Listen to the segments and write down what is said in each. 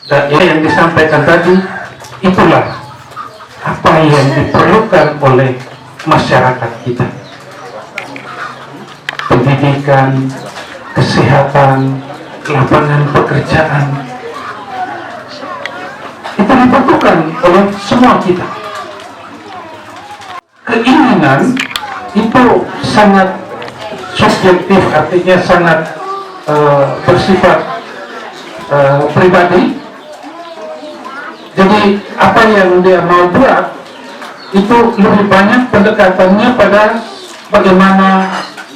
Dan yang disampaikan tadi, itulah apa yang diperlukan oleh masyarakat kita. Pendidikan, kesehatan, lapangan pekerjaan, itu dibutuhkan oleh semua kita. Keinginan itu sangat subjektif, artinya sangat bersifat pribadi. Jadi apa yang dia mau buat itu lebih banyak pendekatannya pada bagaimana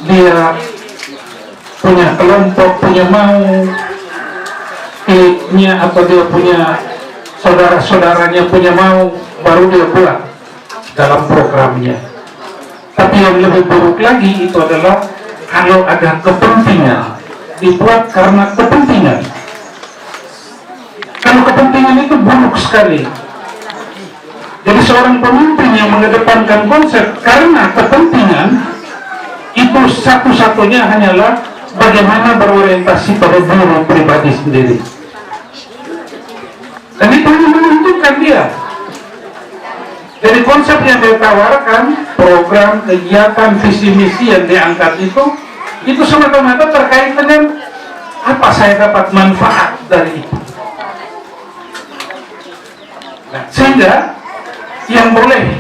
dia punya kelompok, punya mau kliknya, atau dia punya saudara-saudaranya punya mau, baru dia buat dalam programnya. Tapi yang lebih buruk lagi itu adalah kalau ada kepentingan, dibuat karena kepentingan. Kalau kepentingan itu buruk sekali. Jadi seorang pemimpin yang mengedepankan konsep karena kepentingan, itu satu-satunya hanyalah bagaimana berorientasi pada diri pribadi sendiri. Dan itu hanya menentukan dia. Jadi konsep yang dia tawarkan, program, kegiatan, visi misi yang diangkat itu semata-mata terkait dengan apa saya dapat manfaat dari itu. Nah, sehingga yang boleh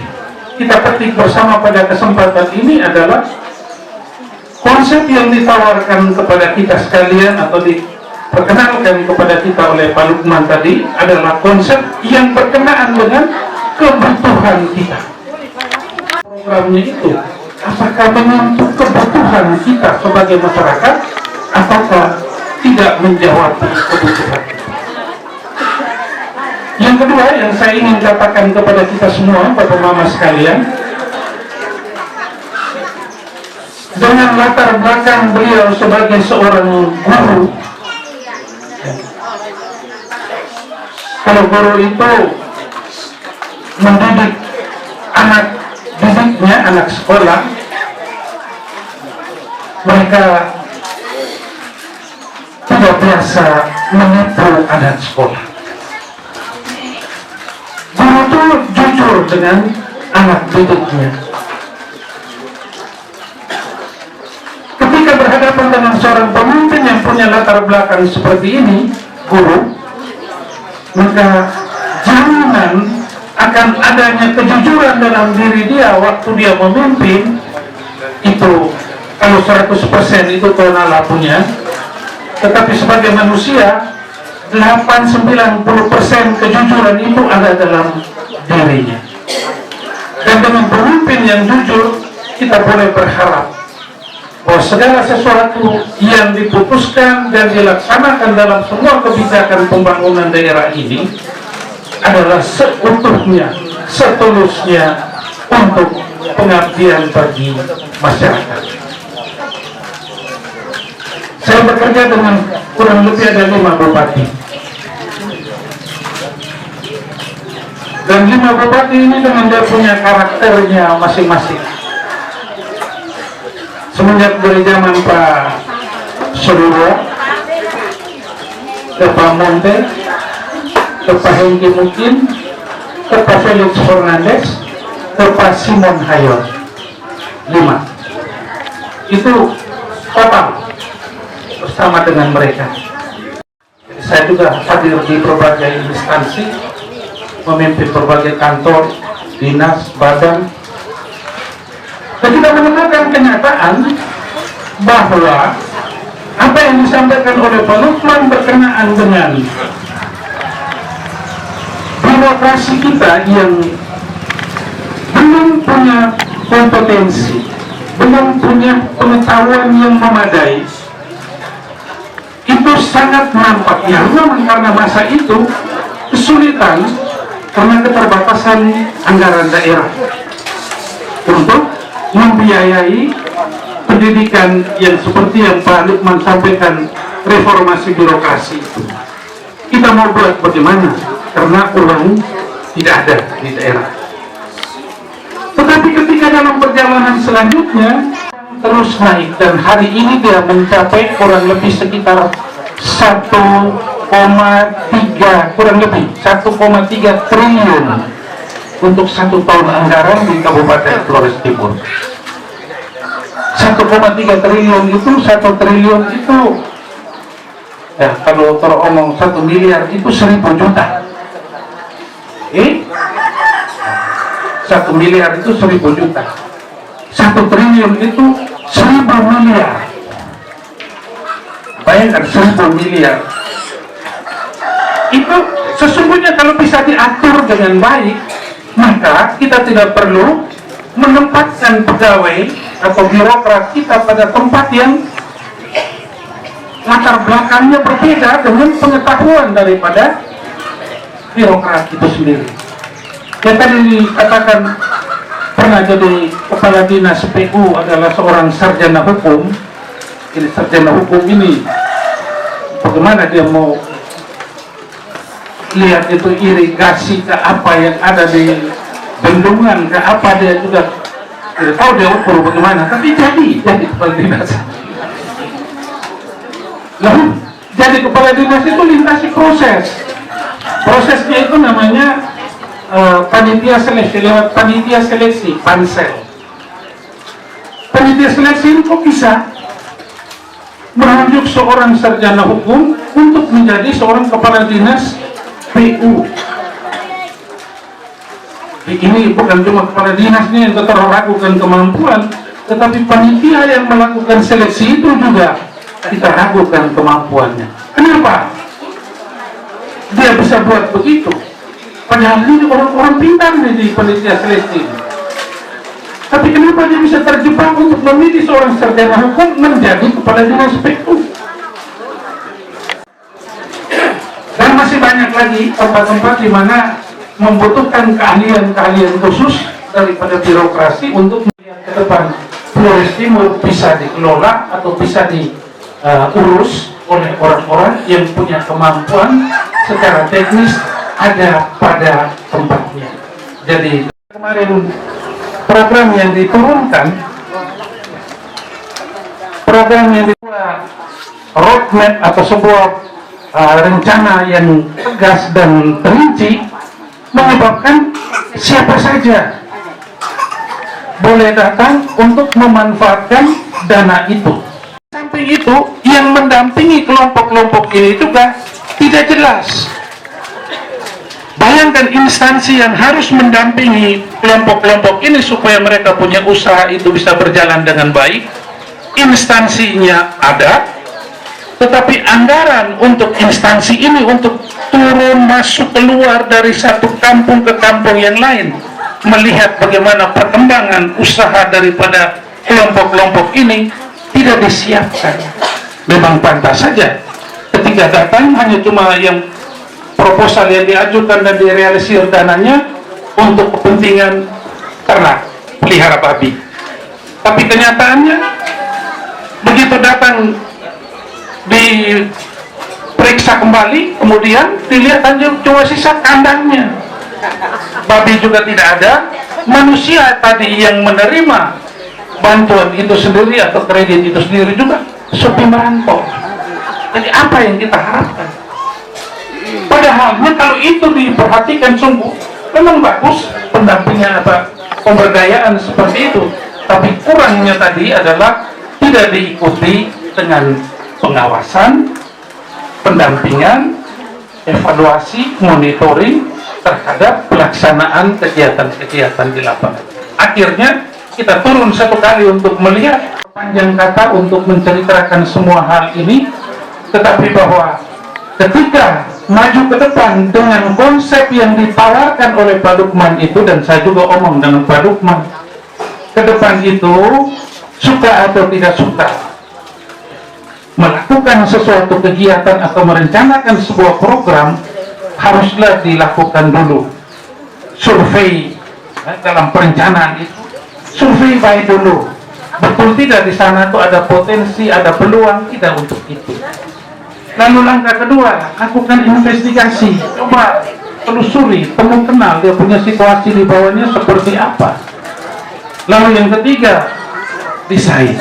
kita petik bersama pada kesempatan ini adalah konsep yang ditawarkan kepada kita sekalian atau diperkenalkan kepada kita oleh Pak Lukman tadi adalah konsep yang berkenaan dengan kebutuhan kita. Programnya itu apakah menyentuh kebutuhan kita sebagai masyarakat ataukah tidak menjawab kebutuhan kita. Yang kedua yang saya ingin katakan kepada kita semua, Bapak Mama sekalian, dengan latar belakang beliau sebagai seorang guru, kalau guru itu mendidik anak didiknya, anak sekolah, mereka tidak biasa menipu anak sekolah. Guru itu jujur dengan anak didiknya. Ketika berhadapan dengan seorang pemimpin yang punya latar belakang seperti ini, guru, maka jaminan akan adanya kejujuran dalam diri dia waktu dia memimpin itu, kalau 100% itu Tonala punya, tetapi sebagai manusia 80-90% kejujuran itu ada dalam dirinya. Dan dengan pemimpin yang jujur, kita boleh berharap bahwa segala sesuatu yang diputuskan dan dilaksanakan dalam semua kebijakan pembangunan daerah ini adalah seutuhnya, setulusnya untuk pengabdian bagi masyarakat. Saya bekerja dengan kurang lebih ada 5 bupati. Dan 5 bupati ini dengan dia punya karakternya masing-masing. Semenjak dari zaman Pak Sodoro, ke Pak Monte, ke Pak Hengki Mungkin, ke Pak Felix Fernandez, ke Pak Simon Hayon. 5. Itu total bersama dengan mereka. Jadi saya juga hadir di berbagai instansi, memimpin berbagai kantor, dinas, badan. Dan kita menemukan kenyataan bahwa apa yang disampaikan oleh Pak Lukman berkenaan dengan birokrasi kita yang belum punya kompetensi, belum punya pengetahuan yang memadai, itu sangat nampak. Ya, memang karena masa itu kesulitan karena keterbatasan anggaran daerah untuk membiayai pendidikan yang seperti yang Pak Lukman sampaikan, reformasi birokrasi itu. Kita mau buat bagaimana? Karena uang tidak ada di daerah. Tetapi ketika dalam perjalanan selanjutnya terus naik, dan hari ini dia mencapai kurang lebih sekitar 1 kurang lebih 1,3 triliun untuk 1 tahun anggaran di Kabupaten Flores Timur. 1,3 triliun itu, 1 triliun itu ya, kalau teromong 1 miliar itu 1.000 juta. 1 miliar itu 1.000 juta. 1 triliun itu 1.000 miliar. Bayangkan 1.000 miliar. Itu sesungguhnya kalau bisa diatur dengan baik, maka kita tidak perlu menempatkan pegawai atau birokrat kita pada tempat yang latar belakangnya berbeda dengan pengetahuan daripada birokrat itu sendiri. Yang tadi dikatakan pernah jadi kepala dinas PU adalah seorang sarjana hukum. Ini sarjana hukum ini bagaimana dia mau lihat itu irigasi ke apa yang ada di bendungan ke apa, dia juga tidak tahu dia ukur bagaimana, tapi jadi kepala dinas. Lalu jadi kepala dinas itu lintasi prosesnya itu namanya panitia seleksi, lewat panitia seleksi pansel. Panitia seleksi ini kok bisa menunjuk seorang sarjana hukum untuk menjadi seorang kepala dinas PU. Ini bukan cuma kepala dinasnya yang terragukan kemampuan, tetapi panitia yang melakukan seleksi itu juga kita ragukan kemampuannya. Kenapa dia bisa buat begitu? Padahal ini orang-orang pintar nih di panitia seleksi. Tapi kenapa dia bisa terjebak untuk memilih seorang sarjana hukum menjadi kepala dinas PU? Dan masih banyak lagi tempat-tempat di mana membutuhkan keahlian-keahlian khusus daripada birokrasi untuk melihat ke depan Flores Timur bisa dikelola atau bisa diurus oleh orang-orang yang punya kemampuan secara teknis ada pada tempatnya. Jadi kemarin program yang diturunkan, roadmap atau sebuah rencana yang tegas dan terinci, menyebabkan siapa saja boleh datang untuk memanfaatkan dana itu. Samping itu, yang mendampingi kelompok-kelompok ini juga tidak jelas. Bayangkan instansi yang harus mendampingi kelompok-kelompok ini supaya mereka punya usaha itu bisa berjalan dengan baik. Instansinya ada, tetapi anggaran untuk instansi ini untuk turun masuk keluar dari satu kampung ke kampung yang lain, melihat bagaimana perkembangan usaha daripada kelompok-kelompok ini tidak disiapkan. Memang pantas saja ketika datang hanya cuma yang proposal yang diajukan dan direalisir dananya untuk kepentingan ternak, pelihara babi. Tapi kenyataannya begitu datang diperiksa kembali, kemudian dilihat hanya cuma sisa kandangnya, babi juga tidak ada. Manusia tadi yang menerima bantuan itu sendiri atau kredit itu sendiri juga sepi merantau. Jadi apa yang kita harapkan? Padahalnya kalau itu diperhatikan sungguh, memang bagus pendampingan apa pemberdayaan seperti itu. Tapi kurangnya tadi adalah tidak diikuti dengan pengawasan, pendampingan, evaluasi, monitoring terhadap pelaksanaan kegiatan-kegiatan di lapangan. Akhirnya kita turun satu kali untuk melihat panjang kata untuk menceritakan semua hal ini, tetapi bahwa ketika maju ke depan dengan konsep yang ditawarkan oleh Pak Lukman itu, dan saya juga omong dengan Pak Lukman, ke depan itu suka atau tidak suka melakukan sesuatu kegiatan atau merencanakan sebuah program, haruslah dilakukan dulu survei dalam perencanaan itu. Survei baik dulu, betul tidak di sana itu ada potensi, ada peluang tidak untuk itu. Lalu langkah kedua, lakukan investigasi, coba telusuri, temu kenal dia punya situasi di bawahnya seperti apa. Lalu yang ketiga, desain,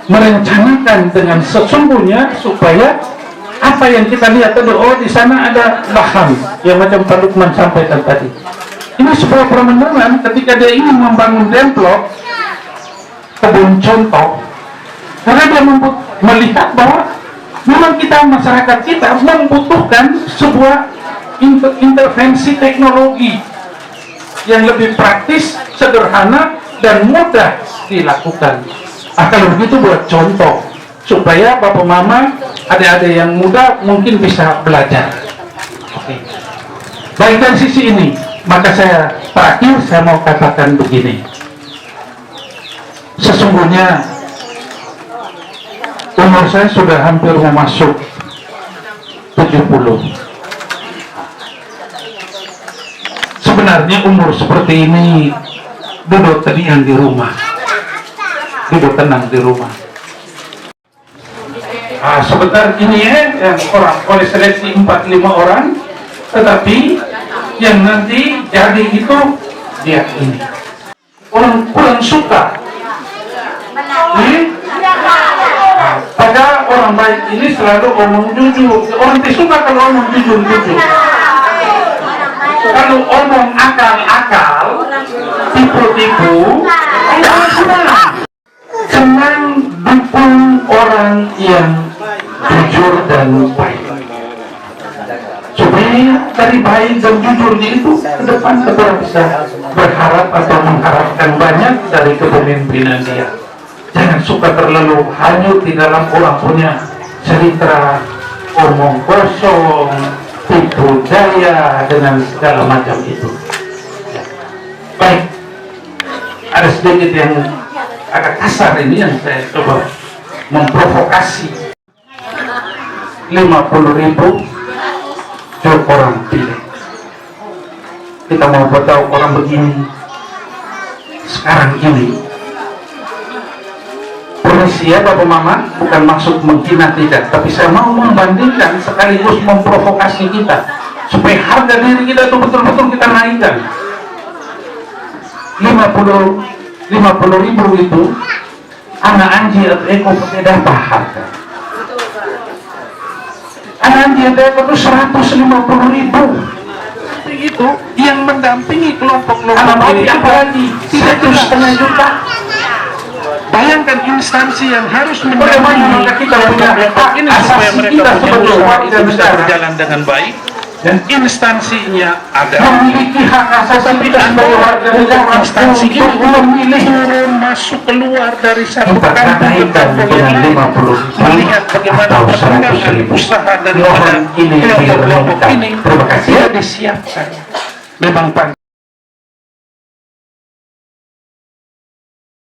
merencanakan dengan sesungguhnya supaya apa yang kita lihat tadi, oh di sana ada lahan yang macam Pak Lukman sampaikan tadi. Ini sebuah pemandangan ketika dia ingin membangun demplok kebun contoh, karena dia melihat bahwa memang kita masyarakat kita membutuhkan sebuah intervensi teknologi yang lebih praktis, sederhana, dan mudah dilakukan. Kalau begitu buat contoh supaya bapak mama, adik-adik yang muda mungkin bisa belajar. Oke. Baik, dari sisi ini maka terakhir saya mau katakan begini, sesungguhnya umur saya sudah hampir masuk 70. Sebenarnya umur seperti ini duduk tenang di rumah, duduk tenang di rumah. Sebentar ini yang orang oleh seleksi 4-5 orang, tetapi yang nanti jadi itu dia ini orang kurang suka. Pada orang baik ini selalu omong jujur. Orang tidak suka kalau omong jujur. Kalau omong akal-akal, tipu-tipu, senang dukung orang yang jujur dan baik. Supaya dari baik dan jujurnya itu ke depan kita bisa berharap atau mengharapkan banyak dari kepemimpinan dia. Jangan suka terlalu hanyut di dalam orang punya cerita, omong kosong, tipu daya, dengan segala macam itu. Baik, ada sedikit yang agak kasar ini yang saya coba memprovokasi. 50.000 orang pilih. Kita mau beritahu orang begini, sekarang ini Indonesia, bapak mama, bukan maksud menghina tidak, tapi saya mau membandingkan sekaligus memprovokasi kita supaya harga diri kita itu betul-betul kita naikkan. 50.000 itu anak anjing atau ekor berbeda harga. Anak anjing atau ekor itu 150.000. Itu yang mendampingi kelompok-kelompok ini apalagi 1,5 juta. Bayangkan instansi yang harus mendampingi kita punya hak ini supaya mereka punya usaha itu bisa berjalan dengan baik, dan instansinya ada memiliki hak asasi dan warga negara. Instansi ini memilih masuk keluar dari satu kampung ke kampung yang lain, melihat bagaimana perkembangan usaha daripada kelompok-kelompok ini sudah disiapkan. Memang